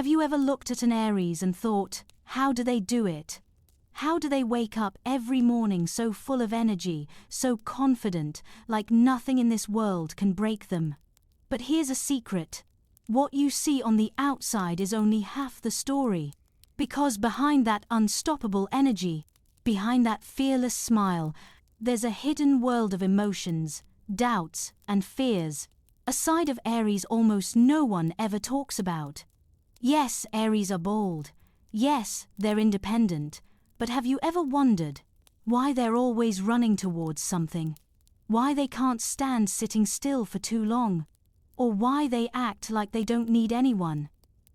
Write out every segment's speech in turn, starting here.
Have you ever looked at an Aries and thought, how do they do it? How do they wake up every morning so full of energy, so confident, like nothing in this world can break them? But here's a secret. What you see on the outside is only half the story. Because behind that unstoppable energy, behind that fearless smile, there's a hidden world of emotions, doubts, and fears. A side of Aries almost no one ever talks about. Yes, Aries are bold. Yes, they're independent. But have you ever wondered why they're always running towards something? Why they can't stand sitting still for too long? Or why they act like they don't need anyone?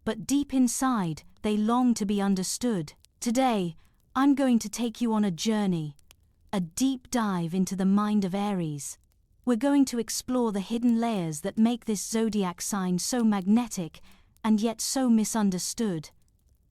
But deep inside, they long to be understood. Today, I'm going to take you on a journey, a deep dive into the mind of Aries. We're going to explore the hidden layers that make this zodiac sign so magnetic and yet so misunderstood.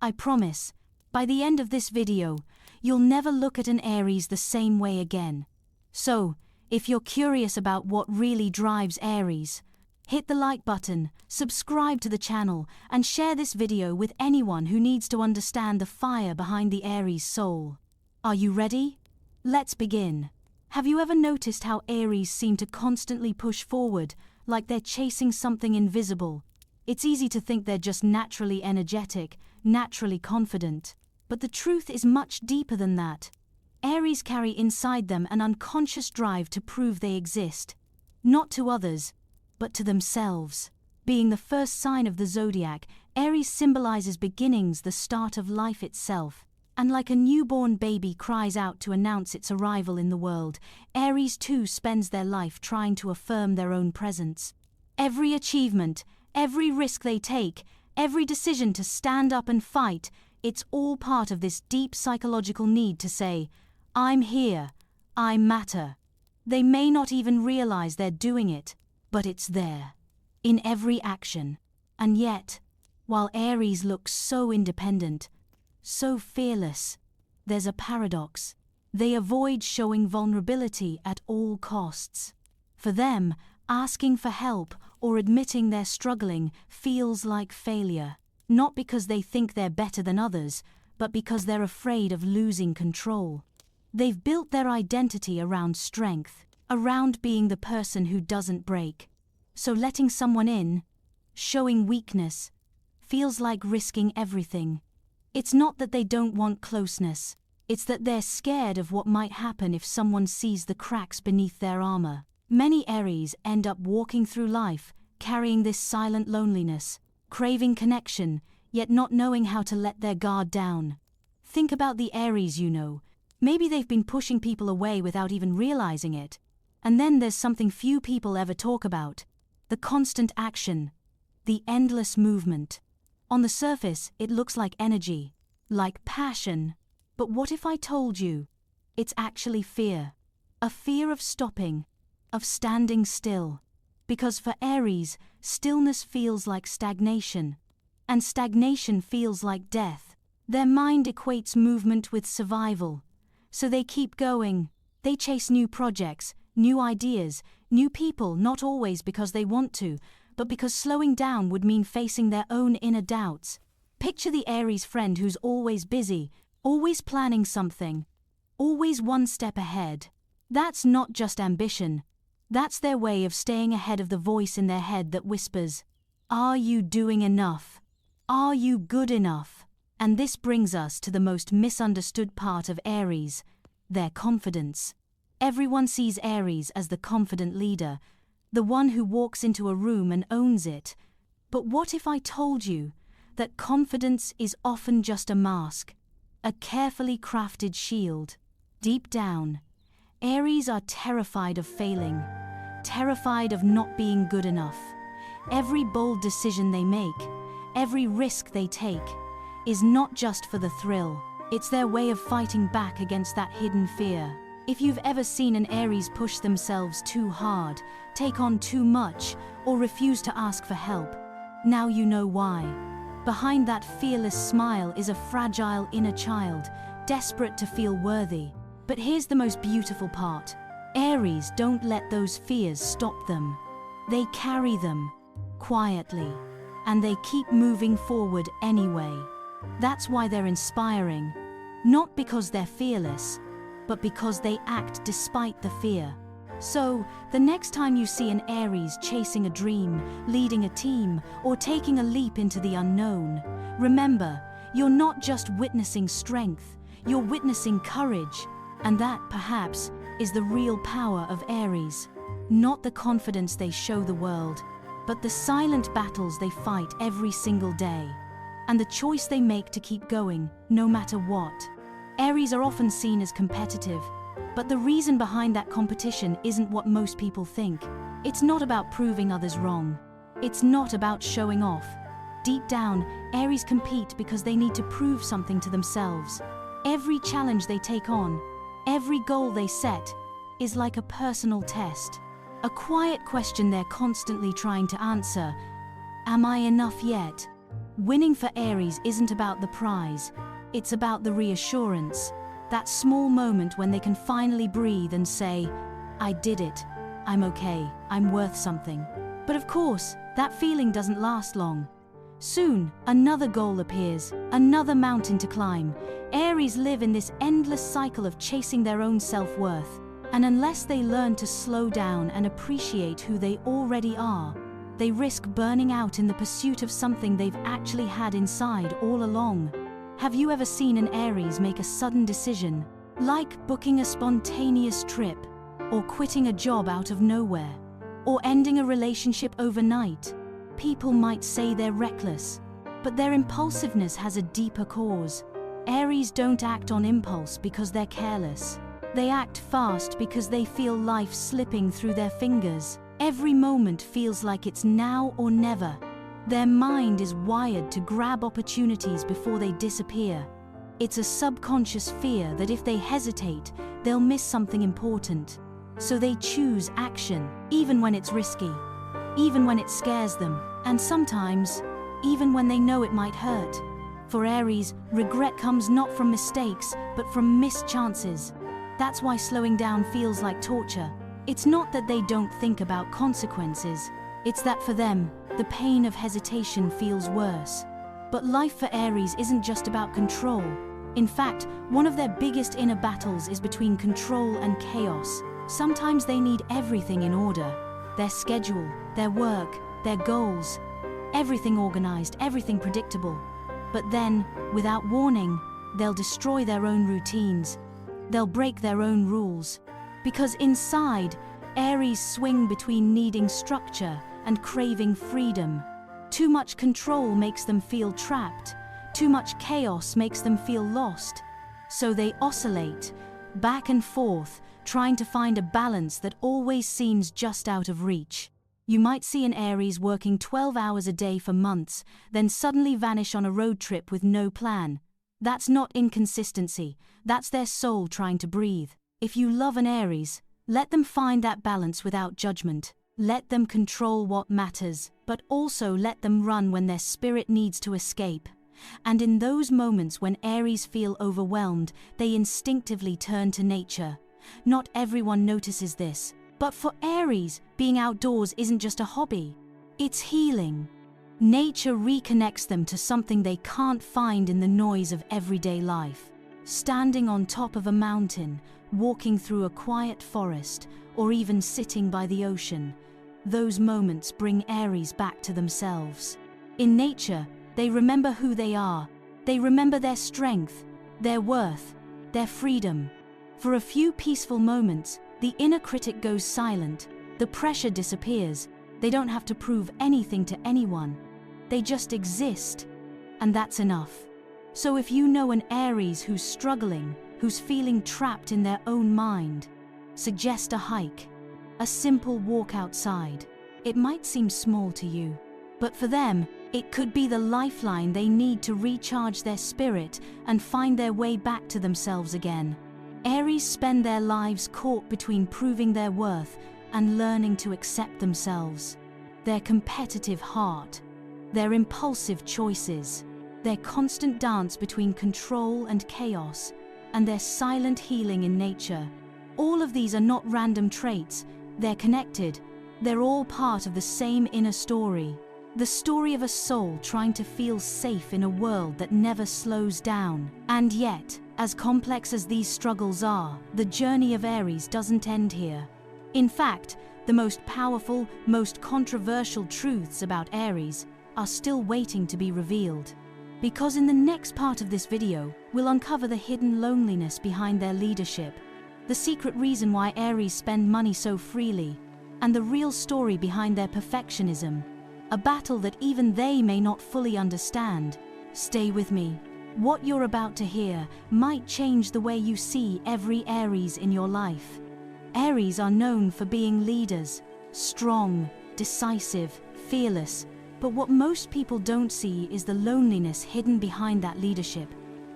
I promise, by the end of this video, you'll never look at an Aries the same way again. So, if you're curious about what really drives Aries, hit the like button, subscribe to the channel, and share this video with anyone who needs to understand the fire behind the Aries soul. Are you ready? Let's begin. Have you ever noticed how Aries seem to constantly push forward, like they're chasing something invisible? It's easy to think they're just naturally energetic, naturally confident. But the truth is much deeper than that. Aries carry inside them an unconscious drive to prove they exist. Not to others, but to themselves. Being the first sign of the zodiac, Aries symbolizes beginnings, the start of life itself. And like a newborn baby cries out to announce its arrival in the world, Aries too spends their life trying to affirm their own presence. Every achievement, every risk they take, every decision to stand up and fight, it's all part of this deep psychological need to say, I'm here, I matter. They may not even realize they're doing it, but it's there, in every action. And yet, while Aries looks so independent, so fearless, there's a paradox. They avoid showing vulnerability at all costs. For them, asking for help or admitting they're struggling feels like failure. Not because they think they're better than others, but because they're afraid of losing control. They've built their identity around strength, around being the person who doesn't break. So letting someone in, showing weakness, feels like risking everything. It's not that they don't want closeness, it's that they're scared of what might happen if someone sees the cracks beneath their armor. Many Aries end up walking through life, carrying this silent loneliness, craving connection, yet not knowing how to let their guard down. Think about the Aries you know. Maybe they've been pushing people away without even realizing it. And then there's something few people ever talk about. The constant action. The endless movement. On the surface, it looks like energy, like passion. But what if I told you it's actually fear? A fear of stopping, of standing still. Because for Aries, stillness feels like stagnation, and stagnation feels like death. Their mind equates movement with survival, so they keep going. They chase new projects, new ideas, new people, not always because they want to, but because slowing down would mean facing their own inner doubts. Picture the Aries friend who's always busy, always planning something, always one step ahead. That's not just ambition. That's their way of staying ahead of the voice in their head that whispers, "Are you doing enough? Are you good enough?" And this brings us to the most misunderstood part of Aries, their confidence. Everyone sees Aries as the confident leader, the one who walks into a room and owns it. But what if I told you that confidence is often just a mask, a carefully crafted shield? Deep down, Aries are terrified of failing, terrified of not being good enough. Every bold decision they make, every risk they take, is not just for the thrill. It's their way of fighting back against that hidden fear. If you've ever seen an Aries push themselves too hard, take on too much, or refuse to ask for help, now you know why. Behind that fearless smile is a fragile inner child, desperate to feel worthy. But here's the most beautiful part. Aries don't let those fears stop them. They carry them, quietly. and they keep moving forward anyway. That's why they're inspiring, not because they're fearless, but because they act despite the fear. So, the next time you see an Aries chasing a dream, leading a team, or taking a leap into the unknown, remember, you're not just witnessing strength, you're witnessing courage, and that, perhaps, is the real power of Aries. Not the confidence they show the world, but the silent battles they fight every single day, and the choice they make to keep going, no matter what. Aries are often seen as competitive, but the reason behind that competition isn't what most people think. It's not about proving others wrong. It's not about showing off. Deep down, Aries compete because they need to prove something to themselves. Every challenge they take on, every goal they set, is like a personal test. A quiet question they're constantly trying to answer. Am I enough yet? Winning for Aries isn't about the prize. It's about the reassurance. That small moment when they can finally breathe and say, I did it, I'm okay, I'm worth something. But of course, that feeling doesn't last long. Soon, another goal appears, another mountain to climb. Aries live in this endless cycle of chasing their own self-worth. And unless they learn to slow down and appreciate who they already are, they risk burning out in the pursuit of something they've actually had inside all along. Have you ever seen an Aries make a sudden decision, like booking a spontaneous trip, or quitting a job out of nowhere, or ending a relationship overnight? People might say they're reckless, but their impulsiveness has a deeper cause. Aries don't act on impulse because they're careless. They act fast because they feel life slipping through their fingers. Every moment feels like it's now or never. Their mind is wired to grab opportunities before they disappear. It's a subconscious fear that if they hesitate, they'll miss something important. So they choose action, even when it's risky, even when it scares them, and sometimes, even when they know it might hurt. For Aries, regret comes not from mistakes, but from missed chances. That's why slowing down feels like torture. It's not that they don't think about consequences. It's that for them, the pain of hesitation feels worse. But life for Aries isn't just about control. In fact, one of their biggest inner battles is between control and chaos. Sometimes they need everything in order. Their schedule, their work, their goals. Everything organized, everything predictable. But then, without warning, they'll destroy their own routines. They'll break their own rules. Because inside, Aries swing between needing structure and craving freedom. Too much control makes them feel trapped. Too much chaos makes them feel lost. So they oscillate, back and forth, trying to find a balance that always seems just out of reach. You might see an Aries working 12 hours a day for months, then suddenly vanish on a road trip with no plan. That's not inconsistency, that's their soul trying to breathe. If you love an Aries, let them find that balance without judgment. Let them control what matters, but also let them run when their spirit needs to escape. And in those moments when Aries feel overwhelmed, they instinctively turn to nature. Not everyone notices this, but for Aries, being outdoors isn't just a hobby. It's healing. Nature reconnects them to something they can't find in the noise of everyday life. Standing on top of a mountain, walking through a quiet forest, or even sitting by the ocean, those moments bring Aries back to themselves. In nature, they remember who they are. They remember their strength, their worth, their freedom. For a few peaceful moments, the inner critic goes silent. The pressure disappears. They don't have to prove anything to anyone. They just exist, and that's enough. So if you know an Aries who's struggling, who's feeling trapped in their own mind, suggest a hike, a simple walk outside. It might seem small to you, but for them, it could be the lifeline they need to recharge their spirit and find their way back to themselves again. Aries spend their lives caught between proving their worth and learning to accept themselves. Their competitive heart, their impulsive choices, their constant dance between control and chaos, and their silent healing in nature. All of these are not random traits, they're connected. They're all part of the same inner story. The story of a soul trying to feel safe in a world that never slows down. And yet, as complex as these struggles are, the journey of Aries doesn't end here. In fact, the most powerful, most controversial truths about Aries are still waiting to be revealed. Because in the next part of this video, we'll uncover the hidden loneliness behind their leadership, the secret reason why Aries spend money so freely, and the real story behind their perfectionism, a battle that even they may not fully understand. Stay with me. What you're about to hear might change the way you see every Aries in your life. Aries are known for being leaders, strong, decisive, fearless, but what most people don't see is the loneliness hidden behind that leadership.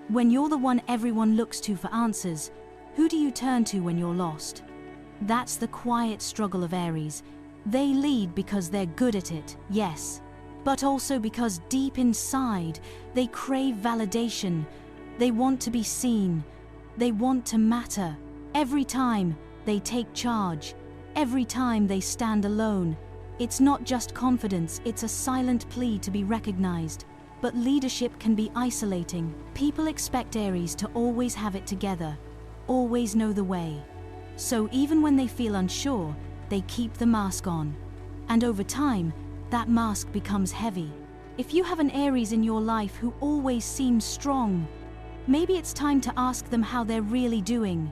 When you're the one everyone looks to for answers, who do you turn to when you're lost? That's the quiet struggle of Aries. They lead because they're good at it, yes, but also because deep inside, they crave validation. They want to be seen. They want to matter. Every time they take charge, every time they stand alone, it's not just confidence, it's a silent plea to be recognized. But leadership can be isolating. People expect Aries to always have it together, always know the way. So even when they feel unsure, they keep the mask on. And over time, that mask becomes heavy. If you have an Aries in your life who always seems strong, maybe it's time to ask them how they're really doing.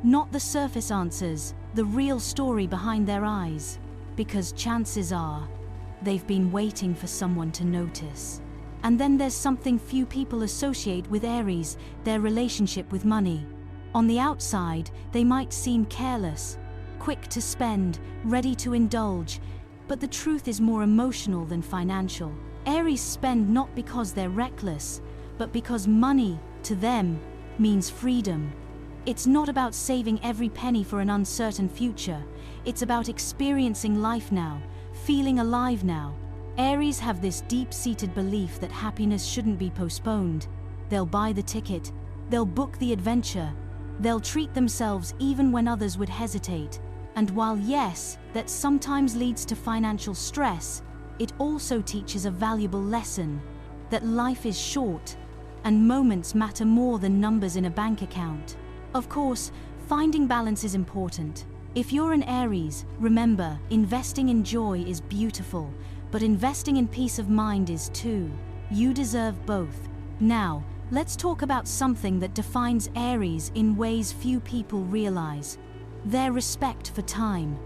Not the surface answers, the real story behind their eyes. Because chances are, they've been waiting for someone to notice. And then there's something few people associate with Aries, their relationship with money. On the outside, they might seem careless, quick to spend, ready to indulge, but the truth is more emotional than financial. Aries spend not because they're reckless, but because money, to them, means freedom. It's not about saving every penny for an uncertain future. It's about experiencing life now, feeling alive now. Aries have this deep-seated belief that happiness shouldn't be postponed. They'll buy the ticket, they'll book the adventure, they'll treat themselves even when others would hesitate. And while yes, that sometimes leads to financial stress, it also teaches a valuable lesson, that life is short, and moments matter more than numbers in a bank account. Of course, finding balance is important. If you're an Aries, remember, investing in joy is beautiful, but investing in peace of mind is too. You deserve both. Now, let's talk about something that defines Aries in ways few people realize. Their respect for time.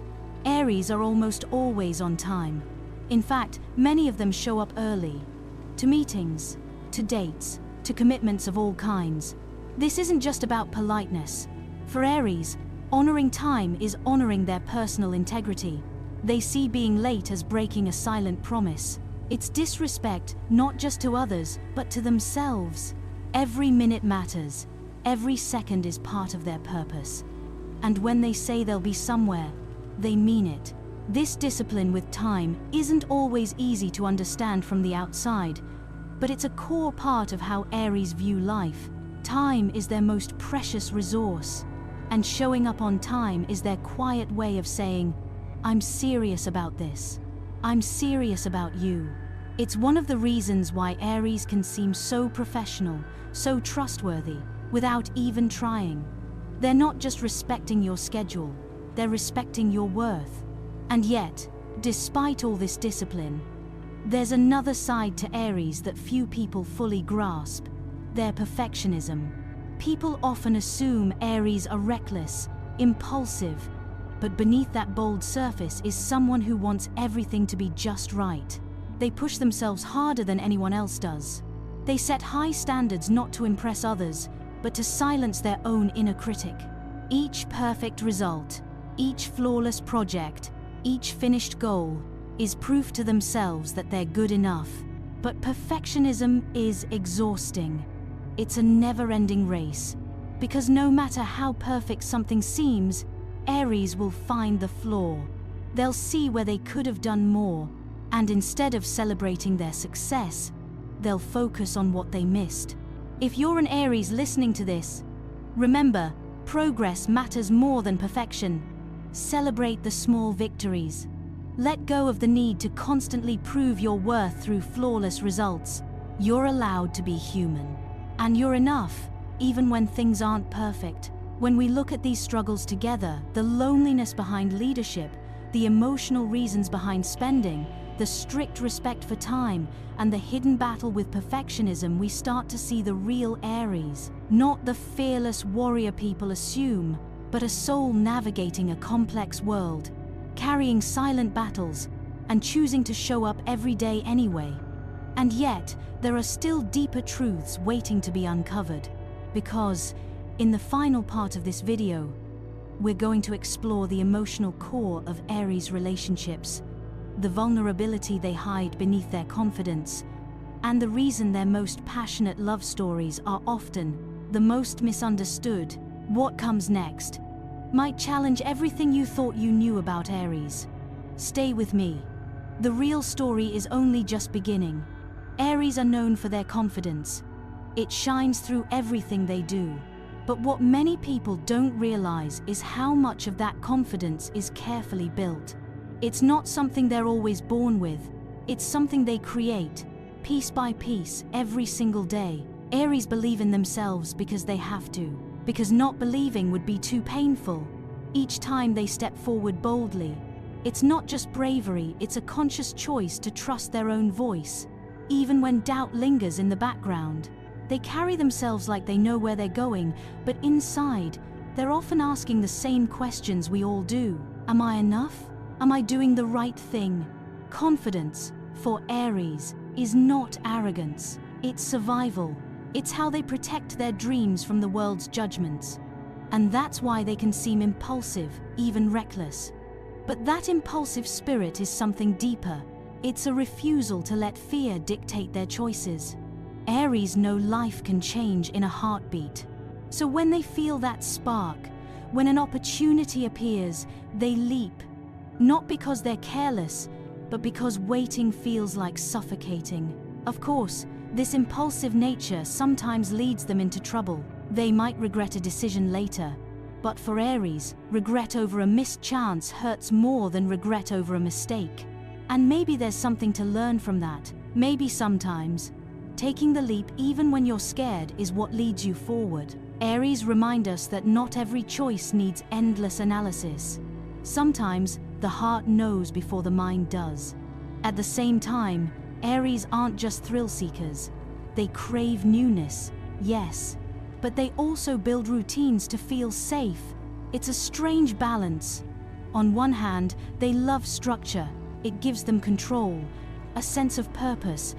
Aries are almost always on time. In fact, many of them show up early. To meetings, to dates, to commitments of all kinds. This isn't just about politeness. For Aries, honoring time is honoring their personal integrity. They see being late as breaking a silent promise. It's disrespect not just to others, but to themselves. Every minute matters. Every second is part of their purpose. And when they say they'll be somewhere, they mean it. This discipline with time isn't always easy to understand from the outside, but it's a core part of how Aries view life. Time is their most precious resource, and showing up on time is their quiet way of saying, I'm serious about this. I'm serious about you. It's one of the reasons why Aries can seem so professional, so trustworthy, without even trying. They're not just respecting your schedule, they're respecting your worth. And yet, despite all this discipline, there's another side to Aries that few people fully grasp. Their perfectionism. People often assume Aries are reckless, impulsive, but beneath that bold surface is someone who wants everything to be just right. They push themselves harder than anyone else does. They set high standards not to impress others, but to silence their own inner critic. Each perfect result, each flawless project, each finished goal is proof to themselves that they're good enough. But perfectionism is exhausting. It's a never-ending race, because no matter how perfect something seems, Aries will find the flaw. They'll see where they could have done more, and instead of celebrating their success, they'll focus on what they missed. If you're an Aries listening to this, remember, progress matters more than perfection. Celebrate the small victories. Let go of the need to constantly prove your worth through flawless results. You're allowed to be human. And you're enough, even when things aren't perfect. When we look at these struggles together, the loneliness behind leadership, the emotional reasons behind spending, the strict respect for time, and the hidden battle with perfectionism, we start to see the real Aries. Not the fearless warrior people assume, but a soul navigating a complex world, carrying silent battles, and choosing to show up every day anyway. And yet, there are still deeper truths waiting to be uncovered. Because, in the final part of this video, we're going to explore the emotional core of Aries relationships, the vulnerability they hide beneath their confidence, and the reason their most passionate love stories are often the most misunderstood. What comes next might challenge everything you thought you knew about Aries. Stay with me. The real story is only just beginning. Aries are known for their confidence. It shines through everything they do. But what many people don't realize is how much of that confidence is carefully built. It's not something they're always born with. It's something they create, piece by piece, every single day. Aries believe in themselves because they have to, because not believing would be too painful. Each time they step forward boldly, it's not just bravery, it's a conscious choice to trust their own voice. Even when doubt lingers in the background, they carry themselves like they know where they're going, but inside, they're often asking the same questions we all do. Am I enough? Am I doing the right thing? Confidence, for Aries, is not arrogance. It's survival. It's how they protect their dreams from the world's judgments. And that's why they can seem impulsive, even reckless. But that impulsive spirit is something deeper. It's a refusal to let fear dictate their choices. Aries know life can change in a heartbeat. So when they feel that spark, when an opportunity appears, they leap. Not because they're careless, but because waiting feels like suffocating. Of course, this impulsive nature sometimes leads them into trouble. They might regret a decision later. But for Aries, regret over a missed chance hurts more than regret over a mistake. And maybe there's something to learn from that. Maybe sometimes, taking the leap even when you're scared is what leads you forward. Aries remind us that not every choice needs endless analysis. Sometimes, the heart knows before the mind does. At the same time, Aries aren't just thrill seekers. They crave newness, yes, but they also build routines to feel safe. It's a strange balance. On one hand, they love structure. It gives them control, a sense of purpose.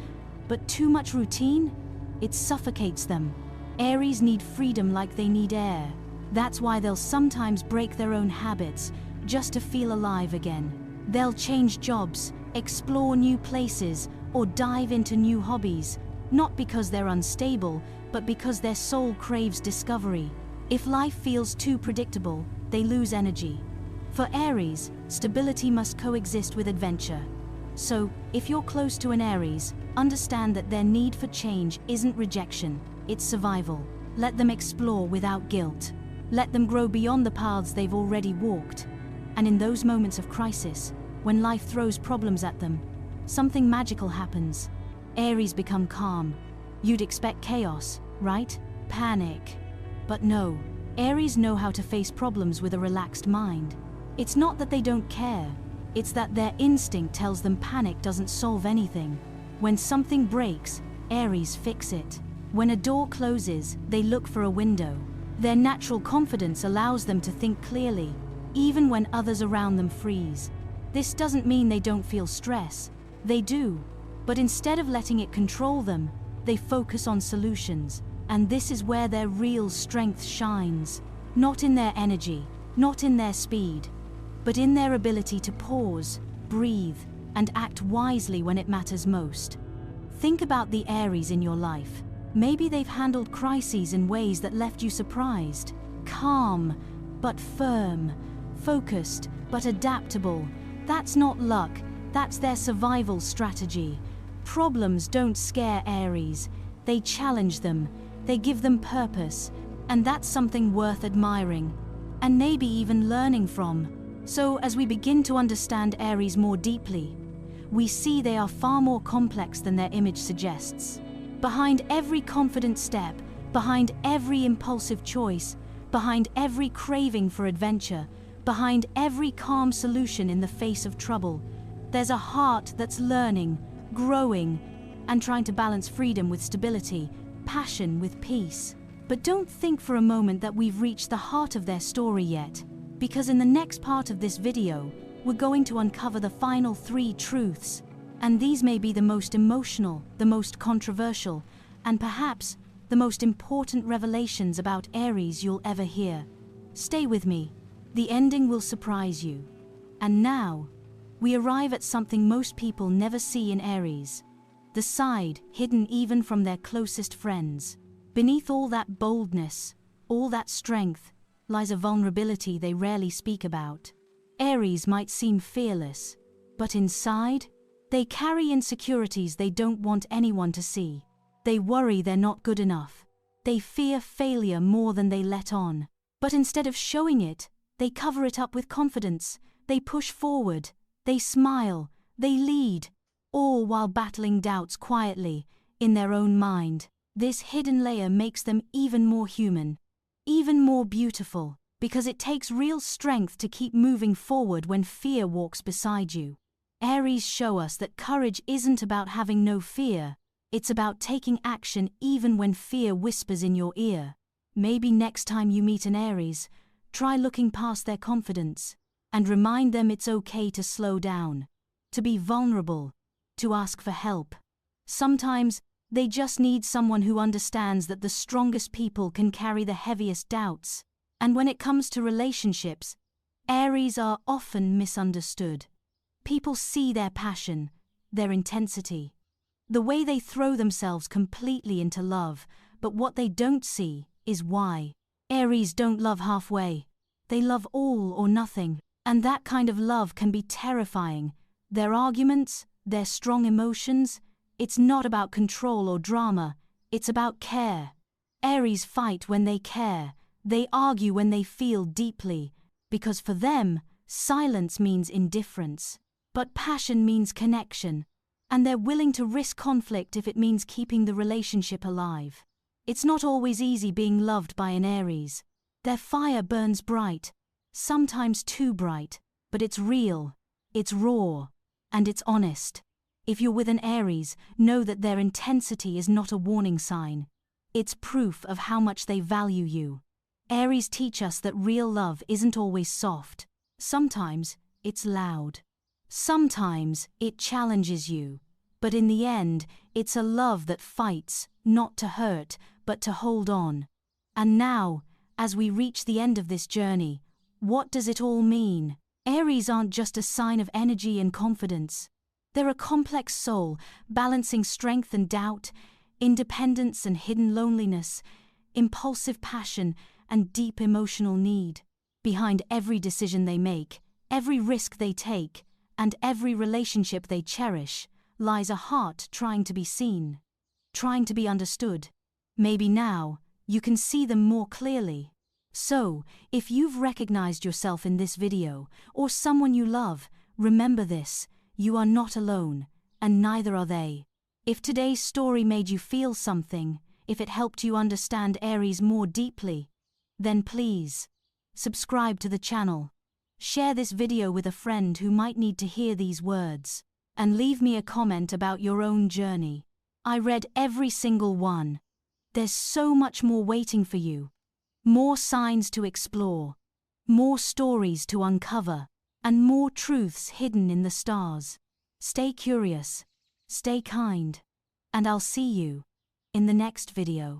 But too much routine? It suffocates them. Aries need freedom like they need air. That's why they'll sometimes break their own habits just to feel alive again. They'll change jobs, explore new places, or dive into new hobbies, not because they're unstable, but because their soul craves discovery. If life feels too predictable, they lose energy. For Aries, stability must coexist with adventure. So, if you're close to an Aries, understand that their need for change isn't rejection, it's survival. Let them explore without guilt. Let them grow beyond the paths they've already walked. And in those moments of crisis, when life throws problems at them, something magical happens. Aries become calm. You'd expect chaos, right? Panic. But no, Aries know how to face problems with a relaxed mind. It's not that they don't care, it's that their instinct tells them panic doesn't solve anything. When something breaks, Aries fix it. When a door closes, they look for a window. Their natural confidence allows them to think clearly, even when others around them freeze. This doesn't mean they don't feel stress. They do. But instead of letting it control them, they focus on solutions. And this is where their real strength shines. Not in their energy, not in their speed, but in their ability to pause, breathe, and act wisely when it matters most. Think about the Aries in your life. Maybe they've handled crises in ways that left you surprised. Calm, but firm. Focused, but adaptable. That's not luck, that's their survival strategy. Problems don't scare Aries. They challenge them. They give them purpose. And that's something worth admiring. And maybe even learning from. So, as we begin to understand Aries more deeply, we see they are far more complex than their image suggests. Behind every confident step, behind every impulsive choice, behind every craving for adventure, behind every calm solution in the face of trouble, there's a heart that's learning, growing, and trying to balance freedom with stability, passion with peace. But don't think for a moment that we've reached the heart of their story yet, because in the next part of this video, we're going to uncover the final 3 truths, and these may be the most emotional, the most controversial, and perhaps the most important revelations about Aries you'll ever hear. Stay with me. The ending will surprise you. And now, we arrive at something most people never see in Aries. The side hidden even from their closest friends. Beneath all that boldness, all that strength, lies a vulnerability they rarely speak about. Aries might seem fearless, but inside, they carry insecurities they don't want anyone to see. They worry they're not good enough. They fear failure more than they let on. But instead of showing it, they cover it up with confidence. They push forward. They smile. They lead. All while battling doubts quietly, in their own mind. This hidden layer makes them even more human, even more beautiful, because it takes real strength to keep moving forward when fear walks beside you. Aries show us that courage isn't about having no fear. It's about taking action even when fear whispers in your ear. Maybe next time you meet an Aries, try looking past their confidence and remind them it's okay to slow down, to be vulnerable, to ask for help. Sometimes they just need someone who understands that the strongest people can carry the heaviest doubts. And when it comes to relationships, Aries are often misunderstood. People see their passion, their intensity, the way they throw themselves completely into love, but what they don't see is why. Aries don't love halfway. They love all or nothing, and that kind of love can be terrifying. Their arguments, their strong emotions, it's not about control or drama, it's about care. Aries fight when they care. They argue when they feel deeply, because for them, silence means indifference. But passion means connection, and they're willing to risk conflict if it means keeping the relationship alive. It's not always easy being loved by an Aries. Their fire burns bright, sometimes too bright, but it's real, it's raw, and it's honest. If you're with an Aries, know that their intensity is not a warning sign. It's proof of how much they value you. Aries teach us that real love isn't always soft. Sometimes it's loud. Sometimes it challenges you. But in the end, it's a love that fights, not to hurt, but to hold on. And now, as we reach the end of this journey, what does it all mean? Aries aren't just a sign of energy and confidence. They're a complex soul, balancing strength and doubt, independence and hidden loneliness, impulsive passion and deep emotional need. Behind every decision they make, every risk they take, and every relationship they cherish, lies a heart trying to be seen, trying to be understood. Maybe now, you can see them more clearly. So, if you've recognized yourself in this video, or someone you love, remember this: you are not alone, and neither are they. If today's story made you feel something, if it helped you understand Aries more deeply, then please, subscribe to the channel. Share this video with a friend who might need to hear these words, and leave me a comment about your own journey. I read every single one. There's so much more waiting for you. More signs to explore, more stories to uncover, and more truths hidden in the stars. Stay curious, stay kind, and I'll see you in the next video.